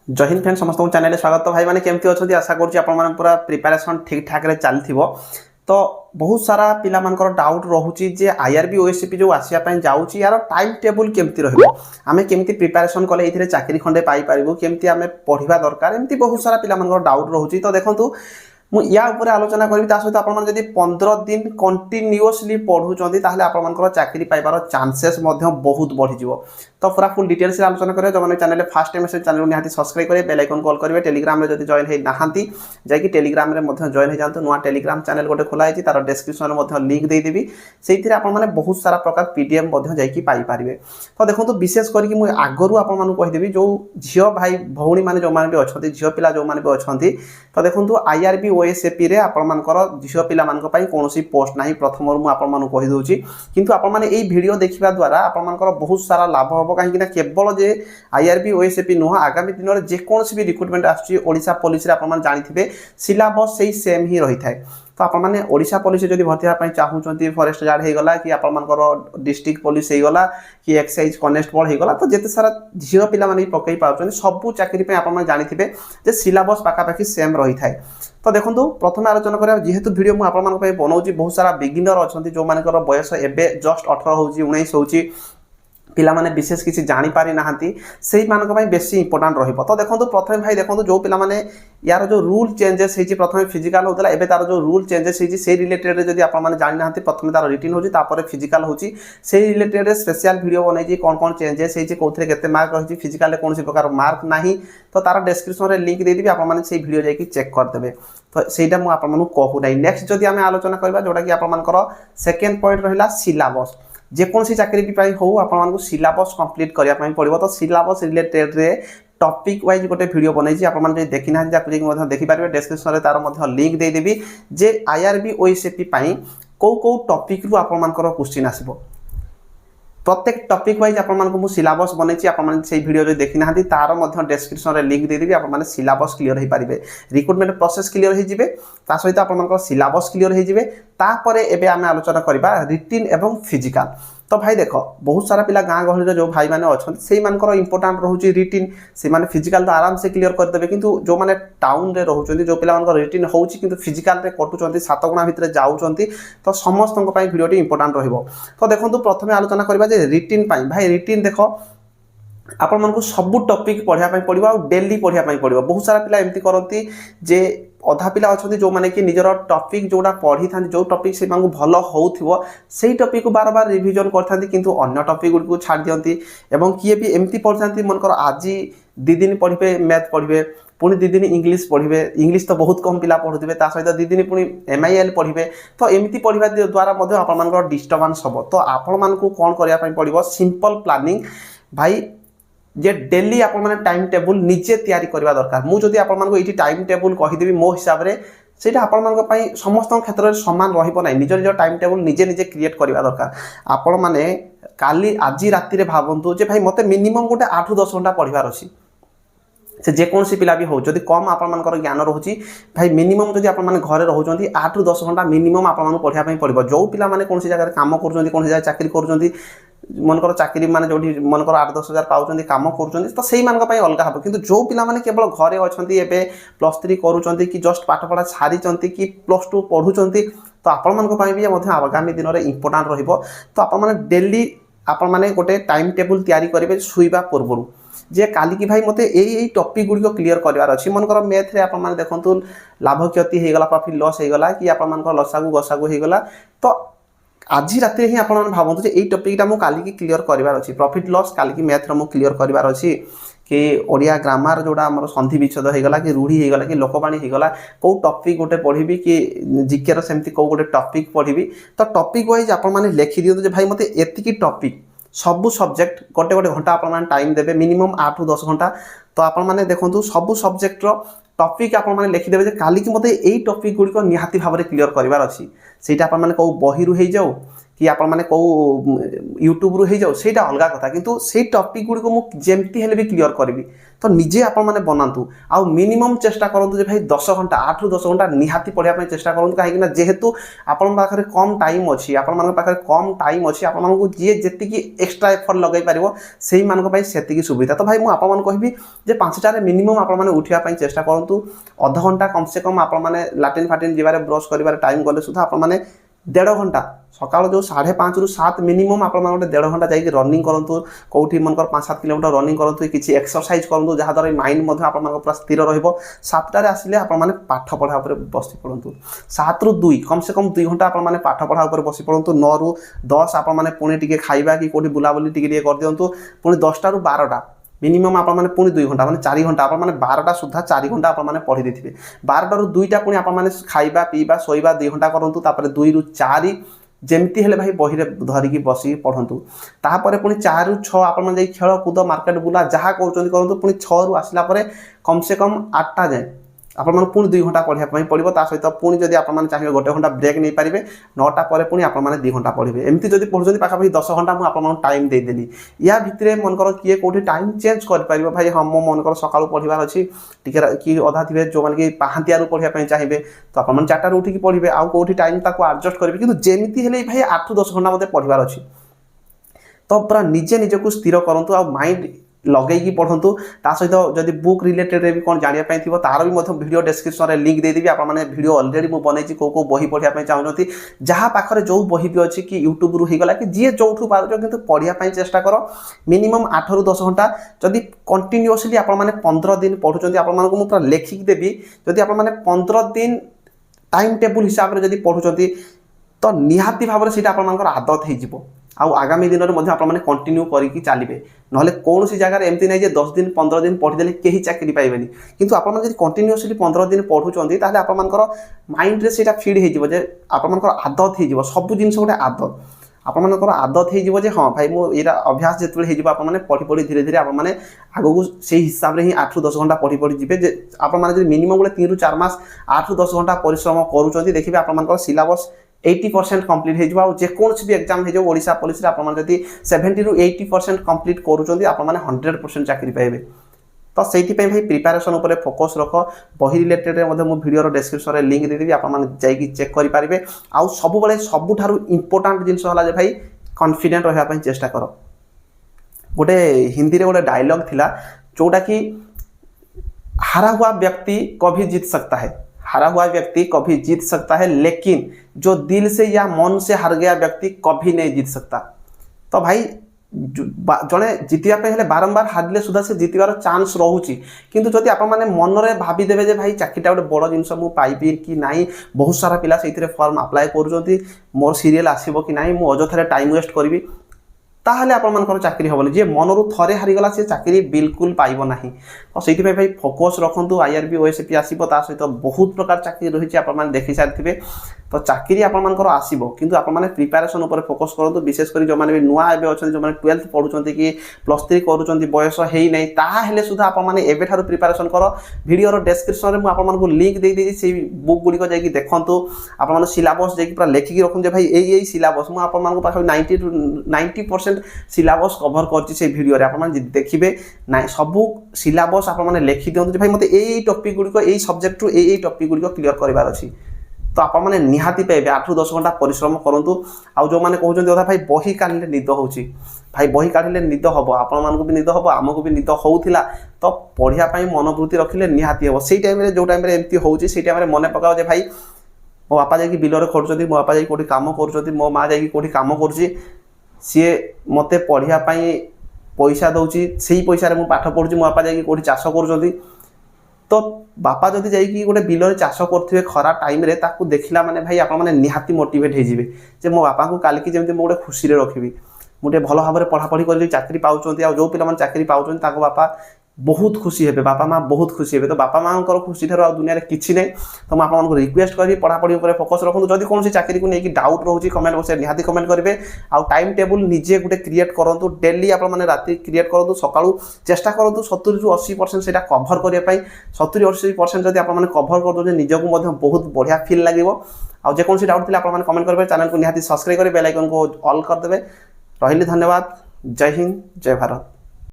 जय हिंद फ्रेंड समस्त चैनल स्वागत। तो भाई मैंने केमती अच्छा आशा करूँ पूरा प्रिपेरेसन ठीक ठाक चलती। तो बहुत सारा पिला मानकर डाउट रोचे जे आईआरबी ओएससीपी जो आसापी जाऊँगी यार टाइम टेबुल केमती रमें केमती प्रिपेरेसन कले ये चाकरी खंडे पाइपर केमती आम पढ़ा दरकार एमती बहुत सारा पिला मानकर डाउट रोचे। तो देखो या ऊपर आलोचना करी सहित आप 15 दिन कंटिन्यूअसली पढ़ुंट तापर चाकरी पाइबार चांसेस बहुत बढ़ी। तो पूरा फुल डिटेल्स आलोचना करें। जो मैंने चैनल फास्ट टाइम से चैनल निहाती सब्सक्राइब करेंगे, बेल आइकन कॉल करेंगे, टेलीग्राम में जब जॉइन हो नहांती जाकि टेलीग्राम में जॉइन हो जातु। नुआ टेलीग्राम चैनल गोटे खोला है तार डिस्क्रिप्शन में लिंक देदेवी से आपने बहुत सारा प्रकार पीडीएफ जापारे। तो देखो विशेष करके मुझे आगु आपदेवी जो झील भाई भौणी मैंने जो मैंने भी अच्छा झील पिला जो मैंने भी अच्छा। तो देखो आईआरबी ओएसएपी रे आपनकर झील पिला कौन पोस्ट ना प्रथम मुझे कहीदे किंतु आपने वीडियो देखा द्वारा आपनकर बहुत सारा लाभ हम कहीं केवल जे आईआरबी ओएसएपी नुह आगामी दिन में जेकोसी भी रिक्रुटमेंट आसा पुलिस जानते सिलेबस से सेम ही रही है। तो आपने ओडिशा पुलिस जब भर्ती होगा चाहूँगी फॉरेस्ट गार्ड होगला कि आपर डिस्ट्रिक्ट पुलिस होगला कि एक्साइज कनेस्टेबल होगला तो जिते सारा झील पिला पकई पार्टी सबू चाकरी आप जानते सिलेबस पाखापाखि सेम रही है। तो देखो प्रथम आलोचना करा जेहेतु वीडियो मुझे बनाऊँगी बहुत सारा बिगिनर अच्छा जो मान बयस एवं जस्ट 18 हो 19 हो पिला माने विशेष किसी जानी पारि नाहंती सेही मानक भाई बेसी इंपोर्टेंट रहिबो। तो देखो प्रथम भाई देखो जो पिला माने यार जो रूल चेंजेस होती प्रथम फिजिकल होता है तार जो रूल चेंजेस होती से रिलेटेड जब आप जानी ना प्रथम तार रिटिन होती फिजिकल होती से रिलेटेड स्पेशल वीडियो बनई कौन कौन चेंजेस होती कौन के मार्क रही फिजिकल कौन प्रकार मार्क ना तो तार डिस्क्रिप्शन में लिंक देदेवी आपने से वीडियो जाकि चेक करदे। तो सहीटा मुझे कहूना नेक्स्ट जब आम आलोचना करवा जोटा कि आपर सेकेंड पॉइंट रहा सिलेबस जेकोसी चाकरी हो आपको सिलेबस कंप्लीट करने पड़ो। तो सिलेबस रिलेटेड रे टॉपिक वाइज गोटे वीडियो बनई आपने देखी ना देखिपारे डिस्क्रिप्शन में तार लिंक देदेवी जे आईआरबी ओएसएपी कौ टॉपिक रु आपर क्वेश्चन आसो प्रत्येक टॉपिक वाइज आपको सिलेबस बनई आपने वीडियो जो देखी ना तार डिस्क्रिप्शन में लिंक देदेवी आपने सिलेबस क्लीयर हो पारे रिक्रुटमेंट प्रोसेस क्लीयर हो सहित आप सिलेबस क्लीयर होपर एवं आम आलोचना करवा रिटिन एवं फिजिकल। तो भाई देख बहुत सारा पिला गाँ गहली जो भाई मैंने अच्छा से इंपोर्टाट रोचे रिटिन से फिजिकल तो आराम से क्लीयर करदे किंतु जो मैंने टाउन रे रोचे जो पिला रिटिन हो फिजिकल रे कटुंट 7 गुणा भितर जाऊँच तो समस्त वीडियो इंपोर्टाट रहिबो। तो देखो प्रथम आलोचना करवा रिटिन भाई रिटिन देख आपण मानक सबू टॉपिक पढ़ाई पड़ो आ डेली पढ़ाई पड़ो। बहुत सारा पिला एमती करती जे अधा पिला अच्छा जो मैंने कि निजर टॉपिक जोड़ा पढ़ी था जो टॉपिक से भल हो से टॉपिक को बार बार रिविजन करते किंतु अन्य टॉपिक गुड़ को छाड़ दियंती एवं किए भी एमती पढ़ी मनकर आज 2 दिन पढ़े मैथ पढ़े पुणी 2 दिन इंग्लिश पढ़े इंग्लिश तो बहुत कम पिला पढ़ुवे सहित 2 दिन पुणी MIL पढ़े। तो एमती पढ़ा द्वारा आप डिस्टर्बांस हम। तो आपण मानक कौन करने पड़ो सिंपल प्लानिंग भाई जे डेली आप टाइम टेबुल निजे तैयारी करवा दरकार। मुझे आपको ये टाइम टेबुल कहीदेवी मो हिसाब से ସେଇଟା ଆପଣମାନଙ୍କ समस्त क्षेत्र में सामान रहिबो नै निज निज टाइम टेबुल निजे निजे क्रिएट करवा दरकार। आपण माने काली आज राति रे भावंतु जे भाई मते मिनिमम गोटे 8 ରୁ 10 घंटा पढ़िबार अछि से जेकोसी पिला भी हो जदि कम आपनकर ज्ञान रोची भाई मिनिमम जदि आप घरे रोचंती 8 ରୁ 10 घंटा मिनिमम आपन पढ़ाई पड़ो। जो पिला माने कौन जगह काम कर कौन जगह चाकरी कर मनकर चाकरी माने जो मनकर 8-10 हजार पाँच कम कर तो से अलग हम किंतु जो पिला माने केवल घरे अच्छा +3 करूँ कि जस्ट पाठ पढ़ा सारी कि +2 पढ़ुंट तो आपण भी आगामी दिन में इंपोर्टाट रहिबो। तो आपण डेली आपण माने गोटे टाइम टेबुल तैयारी करेंगे शुवा पूर्व जे काली की भाई मते यही टॉपिक गुड़ी क्लीयर करार अच्छी मनकर मैथ रे आपण माने देखंतु लाभ क्षति होगला प्रॉफिट लॉस होगला कि आपण मानकर लसागु गसागु होगला। तो आज रात ही आप भावतु ये टॉपिकटा मु काली की क्लीयर करार अच्छी प्रॉफिट लॉस काली की मैथ रो क्लीयर करार अच्छी कि ओडिया ग्रामर जोड़ा आम संधि विच्छेद होगला कि रूढ़ी होगला कि लोकवाणी होगला कौ टॉपिक गोटे पढ़ी कि जीके सेमती कौ गोटे टॉपिक पढ़ी। तो टॉपिक वाइज आप लिखि दिखाते भाई मते एतिकी टॉपिक सबू सब्जेक्ट गोटे गोटे घंटा आप टाइम देवे मिनिमम 8 ରୁ 10 घंटा। तो आपने देखो सबू सब्जेक्टर टॉपिक आपने लिखिदेवे काली की मते यही टॉपिक गुड़िक निहाती भाव में क्लीयर करार अच्छी से कौ बही रू हो जाऊ कि आपने कौ यूट्यूब रू हो जाऊ से अलग कथा किंतु से टॉपिक गुड़िक मुझे भी क्लीयर करी तो निजे आपण मैंने बनातु आउ मिनिमम चेष्टा करूँ भाई 10 घंटा 8 रू 10 घंटा निहाती पढ़ाई चेष्टा करूँ कहीं जेहेतु आपण पाखे कम टाइम अच्छी आपण पाखे कम टाइम अच्छी आपको जी जी एक्सट्रा एफर्ट लगे पार से मानी सुविधा। तो भाई मुझे कहबी जे 5टार मिनिमम आपने उठापी चेष्टा करूँ अध घंटा कम से कम आपने लाट्रिन फाट्रिन जीवार ब्रश कर टाइम गले सुधा आपने 1.5 घंटा सकाल जो 5:30 ରୁ 7 मिनिमम आप 1.5 घंटा जाकि रनिंग करूँ कौटी मनकर 5-7 किलोमीटर रनिंग करूँ कि एक्सरसाइज करूँ जहाँद्वारा माइंड पूरा स्थिर रटार आसिले आपने पाठ पढ़ा बस पड़ू 7 ରୁ 2 कम से कम 2 घंटा आपने पाठ पढ़ा बस पड़ू 9 ରୁ 10 आपने पुणी टी खाइबा कि कौटी बुलाबुली टी कर दिंतु पुणी 10टा ରୁ 12टा मिनिमम आपने पुणी 2 घंटा मैंने 4 घंटा आपने 12टा सुधा 4 घंटा आपने पढ़ी देते 12टा ରୁ 2टा पुणी आपने खाइबा पीवा शोवा 2 घंटा करूँ 2 ରୁ 4 जमती हेले भाई बही धरिकी बस पढ़ु तापर पुणी 4 ରୁ 6 आपने खेल कूद मार्केट बुला जहाँ करूँ पुणी 6 ରୁ आसला कम से कम 8टा जाए आपने पुणी 2 घंटा पढ़ाई पड़ो ता सहित पुणी जब आपने चाहिए 1 घंटा ब्रेक नहीं पारे 9टा पर पुणी आपने 2 घंटा पढ़े एमती जब पढ़ुं पाखापाखि 10 घंटा मुझे टाइम देदेली या भितर मनकर किए कौटी टाइम चेंज कर भाई हाँ मो मनकर सका पढ़ार अच्छी टी कि अधा थे जो मैंने कि पाहांतिया पढ़ाई चाहिए तो आपने 4टार उठिक पढ़े आउ कौटी टाइम आडजस्ट करेंगे कि जमीती है भाई 8 ରୁ 10 घंटा मत पढ़ार अच्छी तो पूरा निजे निजक स्थिर करूँ आ माइंड लगे पढ़ु ता सहित जब बुक रिलेटेड भी कौन जानापी थी तार भी वीडियो डिस्क्रिप्शन में लिंक देदेवी आपने वीडियो अलरेडी मुझे बनई कौ बही पढ़ाई चाहूँगी जहाँ पाखे जो बही भी अच्छी कि यूट्यूब रू होगा कि जी जो पार कि पढ़ाई चेष्टा कर मिनिमम 8 ରୁ 10 घंटा जदि कंटिन्यूअसली आपने 15 दिन पढ़ुं आपको पूरा लेखिक देवी जदि आपने 15 दिन टाइम टेबुल हिसाब से जब पढ़ुं तो निहाती भाव से आपर आदत हो आगामी दिन में आपने कंटिन्यू करके चलिए ना कौन सी जगह एमती नहीं 10 दिन 15 दिन पढ़ीदे कहीं चाकरी पाइबे किंतु आपड़ कंटिन्यूअसली 15 दिन पढ़ुंट आपर माइंड रे से फिड हो आपर आदत हो सब जिन गोटे आदत आपर आदत हो हाँ भाई मुझे अभ्यास जिते हो पढ़ी पढ़ी धीरे धीरे आपने आगू से हिसाब से ही 8 ରୁ 10 घंटा पढ़ी पढ़ी जी आप मिनिमम गोटे 3 ରୁ 4 मास 8 ରୁ 10 घंटा परिश्रम करुँच देखिए आप सिलेबस 80% कंप्लीट हो जेकोसी भी एग्जाम हो ओडिशा पुलिस आपड़ी 70 ରୁ 80% कंप्लीट करुँच आपने 100% चाकरी पाइबे। तो से भाई प्रिपेरेसन उपर फोकस रख बही रिलेटेड वीडियो डिस्क्रिप्शन में लिंक देदेवी आपड़ी चेक करेंगे आउ सब सबुठ इंपोर्टाट जिनस भाई कॉन्फिडेंट रहा चेष्टा कर गोटे हिंदी में गोटे डायलॉग थिला जोटा कि हारा हुआ व्यक्ति कभी जीत सकता है हारा हुआ व्यक्ति कभी जीत सकता है लेकिन जो दिल से या मन से हार गया व्यक्ति कभी नहीं जीत सकता। तो भाई जड़े जितवाई बारंबार हारिले सुधा से जितबार चांस रोचे किंतु जदि आप मन में भावीदे भाई चाकरीटा गोटे बड़ जिनस मुझे कि ना बहुत सारा पिला से फॉर्म अप्लाई कर मोर सीरियल आसो कि ना मुझे अजथार टाइम वेस्ट करी ताहले आपनकर चाकरी हेनी जी मनरू थे हारीगला सी चाकरी बिल्कुल पाइब ना तो से भाई फोकस रखु आईआरबी ओएसपी आसो ता सहित बहुत प्रकार चाकरी रही है देखी सारी तो चाकरी आपनकर आसो किंतु आपने प्रिपेरेसन उपर फोकस करूँ विशेषकर जो मैंने भी नुआ एवं अच्छा जो 12th पढ़ुं कि +3 करुँच बयस है नहीं ताहले सुधा आपने एवं प्रिपेरेसन कर वीडियो डिस्क्रिप्शन में आपको लिंक दे से बुक गुड़िक जाकि देखूँ आप सिलेबस जाकि पूरा लेखिकी रखुँ भाई यही सिलेबस मुझे पाखे 90% सिलेबस कभर कर भिडियो आप देखिए ना सबू सिलेबस आप लिखि दिखाँ भाई मत यही टॉपिक गुड़िक यही सब्जेक्ट रू यही टॉपिक गुड़िक क्लीयर करार अच्छी तो आपने निहाती पाइबे 8 ରୁ 10 घंटा परिश्रम करूँ आउ जो मैंने कहते अदा भाई बही काढ़े निद हो भाई बही काढ़े निद हम आपण भी निद हम आमको भी निद होता तो पढ़ाई मनोवृत्ति रखिले निहाती हम से टाइम जो टाइम एमती होती से टाइम मन पकाओ जे भाई मो बापा जाकि बिलरे खटुच्च मो बापा जाकि कौटी काम कर मो माँ जाकि कौटी काम कर सी मत पढ़ाई पैसा दौची से पैसा मुझे पाठ पढ़ुची मो बापा जाकि कौटी चाष कर तो बापा जदि जाकि गोटे बिलरे चाष करेंगे खरा टाइम रे ताकू देखला माने भाई आप निहाती मोटिवेट हो मो बापा को कालिकी जमी मुझे गोटे खुशी रखी मुझे भल भाव में पढ़ापढ़ी कर चाकरी पाँच जो पिला चाकरी पाँच बापा बहुत खुशी हे बापा माँ बहुत खुशी हे तो बापा माँ खुशी ठार दुनिया किसी ना तो मुझे आपको रिक्वेस्ट करी पढ़ापढ़ी फोकस रखुँ जब कौन चाकरी को लेकिन डाउट रोचे कमेंट बक्स निहाती कमेंट करेंगे आउ टाइम टेबुल निजे गोटे क्रिएट करूँ डेली आपने राति क्रिएट करूँ सका चेष्टा करूँ 70 ରୁ 80% से कभर करने 70-80% जब आप कभर कर निजक बहुत बढ़िया फिल लगे आउ जेको डाउट थी आप कमेंट करेंगे चैनल को निहाती सब्सक्राइब करेंगे बेल आइकन को ऑल करदे रही धन्यवाद जय हिंद जय भारत।